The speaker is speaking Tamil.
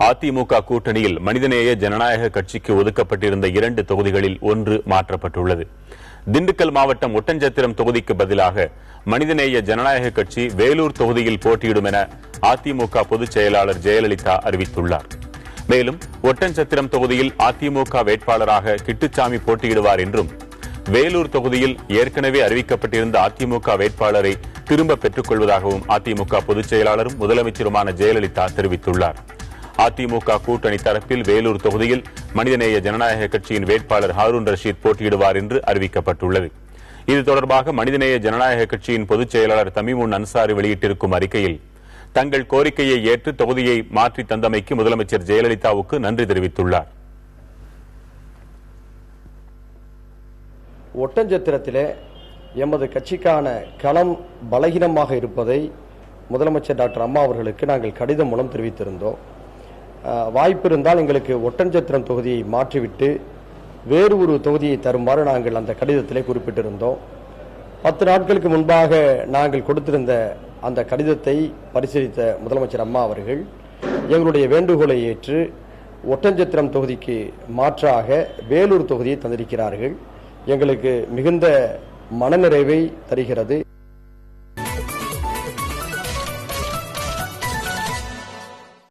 அதிமுக கூட்டணியில் மனிதநேய ஜனநாயக கட்சிக்கு ஒதுக்கப்பட்டிருந்த 2 தொகுதிகளில் ஒன்று மாற்றப்பட்டுள்ளது. திண்டுக்கல் மாவட்டம் ஒட்டன்சத்திரம் தொகுதிக்கு பதிலாக மனிதநேய ஜனநாயக கட்சி வேலூர் தொகுதியில் போட்டியிடும் என அதிமுக பொதுச் செயலாளர் ஜெயலலிதா அறிவித்துள்ளார். மேலும் ஒட்டன்சத்திரம் தொகுதியில் அதிமுக வேட்பாளராக கிட்டுச்சாமி போட்டியிடுவார் என்றும், வேலூர் தொகுதியில் ஏற்கனவே அறிவிக்கப்பட்டிருந்த அதிமுக வேட்பாளரை திரும்ப பெற்றுக் கொள்வதாகவும் அதிமுக பொதுச் செயலாளரும் முதலமைச்சருமான ஜெயலலிதா தெரிவித்துள்ளார். அதிமுக கூட்டணி தரப்பில் வேலூர் தொகுதியில் மனிதநேய ஜனநாயக கட்சியின் வேட்பாளர் ஹாரூன் ரஷீத் போட்டியிடுவார் என்று அறிவிக்கப்பட்டுள்ளது. இது தொடர்பாக மனிதநேய ஜனநாயக கட்சியின் பொதுச் செயலாளர் தமீமுன் அன்சாரி வெளியிட்டிருக்கும் அறிக்கையில், தங்கள் கோரிக்கையை ஏற்று தொகுதியை மாற்றி தந்தமைக்கு முதலமைச்சர் ஜெயலலிதாவுக்கு நன்றி தெரிவித்துள்ளார். ஒட்டன்சத்திரத்திலே எமது கட்சிக்கான களம் பலகீனமாக இருப்பதை முதலமைச்சர் டாக்டர் அம்மா அவர்களுக்கு நாங்கள் கடிதம் மூலம் தெரிவித்திருந்தோம். வாய்ப்பு இருந்தால் எங்களுக்கு ஒட்டன்சத்திரம் தொகுதியை மாற்றிவிட்டு வேறு ஒரு தொகுதியை தருமாறு நாங்கள் அந்த கடிதத்திலே குறிப்பிட்டிருந்தோம். 10 நாட்களுக்கு முன்பாக நாங்கள் கொடுத்திருந்த அந்த கடிதத்தை பரிசீலித்த முதலமைச்சர் அம்மா அவர்கள் எங்களுடைய வேண்டுகோளை ஏற்று ஒட்டன்சத்திரம் தொகுதிக்கு மாற்றாக வேலூர் தொகுதியை தந்திருக்கிறார்கள். எங்களுக்கு மிகுந்த மனநிறைவை தருகிறது.